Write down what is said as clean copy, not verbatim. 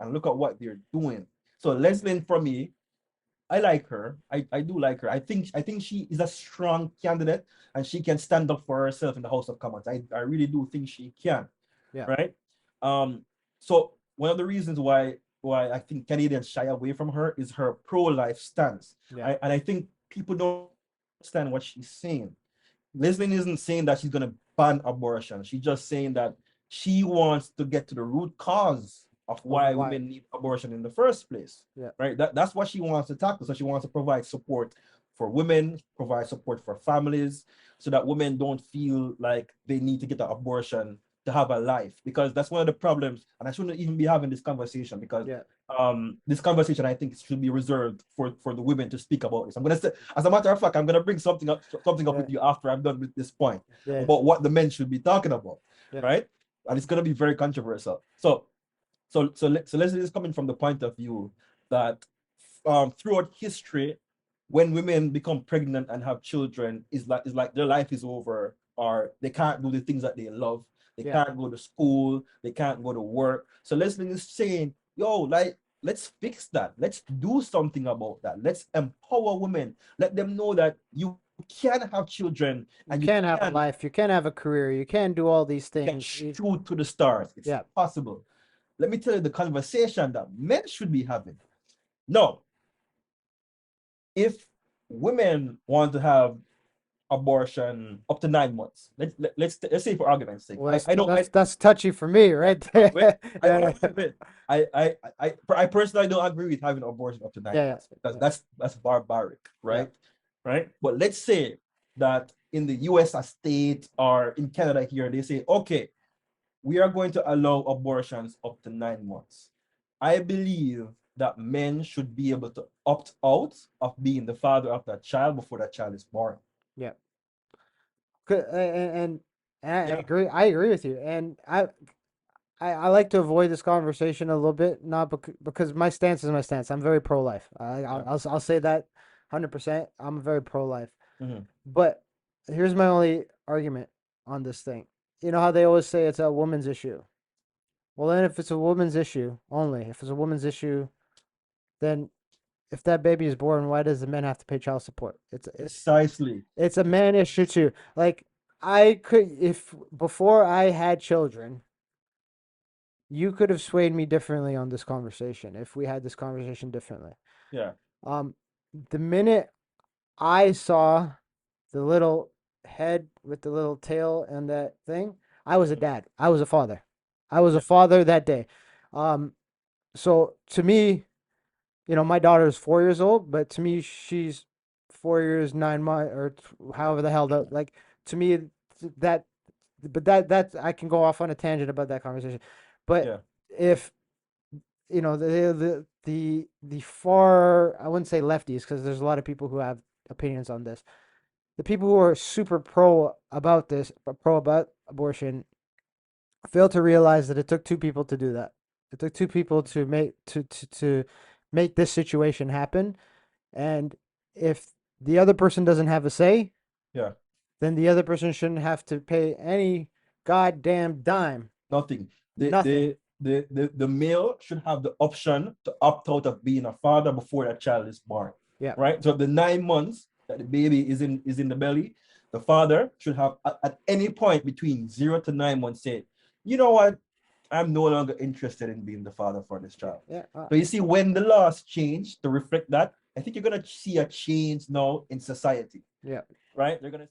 and look at what they're doing. So Leslie, for me, I like her. I do like her. I think she is a strong candidate and she can stand up for herself in the House of Commons. I really do think she can, Yeah. right? Um, so one of the reasons why I think Canadians shy away from her is her pro-life stance. Yeah. And I think people don't understand what she's saying. Leslie isn't saying that she's going to ban abortion. She's just saying that she wants to get to the root cause of Of why why? women need abortion in the first place, Yeah. right? That's what she wants to tackle. So she wants to provide support for women, provide support for families, so that women don't feel like they need to get an abortion to have a life. Because that's one of the problems, and I shouldn't even be having this conversation because Yeah. this conversation I think should be reserved for the women to speak about this. I'm gonna say, as a matter of fact, I'm gonna bring something up Yeah. with you after I'm done with this point Yeah. about what the men should be talking about, Yeah. right? And it's gonna be very controversial. So Leslie is coming from the point of view that throughout history, when women become pregnant and have children, is like their life is over, or they can't do the things that they love. They Yeah. can't go to school. They can't go to work. So Leslie is saying, yo, like, let's fix that. Let's do something about that. Let's empower women. Let them know that you can have children You and you can have a can life. You can have a career. You can do all these get things. shoot to the stars. It's Yeah. possible. Let me tell you the conversation that men should be having. No, if women want to have abortion up to 9 months, let's say for argument's sake, Well, I don't that's touchy for me, right wait, there. I, Yeah. wait, wait, wait. I personally don't agree with having abortion up to nine Yeah. months because Yeah. that's barbaric, Yeah. right? Right. But let's say that in the US a state or in Canada here, they say, okay, we are going to allow abortions up to 9 months. I believe that men should be able to opt out of being the father of that child before that child is born. Yeah. And I Yeah. agree. I agree with you. And I like to avoid this conversation a little bit, not because my stance is my stance. I'm very pro life. Yeah. I'll say that 100%. I'm very pro life. Mhm. But here's my only argument on this thing. You know how they always say it's a woman's issue. Well, then if it's a woman's issue only, if it's a woman's issue, then if that baby is born, why does the man have to pay child support? Precisely. It's a man issue too. Like I could, if before I had children, you could have swayed me differently on this conversation if we had this conversation differently. Yeah. Um, the minute I saw the little head with the little tail and that thing, I was a Mhm. dad. I was a father. I was a Yeah. father that day. Um, so to me, my daughter is 4 years old, but to me, she's 4 years, 9 months, or however the hell that, like, to me, that, but that I can go off on a tangent about that conversation. But Yeah. if, the far, I wouldn't say lefties, because there's a lot of people who have opinions on this. The people who are super pro about abortion, fail to realize that it took two people to do that. It took two people to make this situation happen. And if the other person doesn't have a say, Yeah. then the other person shouldn't have to pay any goddamn dime. Nothing. The Nothing. the the male should have the option to opt out of being a father before that child is born. Yeah. Right? So the 9 months that the baby is in the belly, the father should have at any point between 0 to 9 months say, you know what? I'm no longer interested in being the father for this Yeah. child. Yeah. So you see, when the laws change to reflect that, I think you're gonna see a change now in society, Yeah. right? They're gonna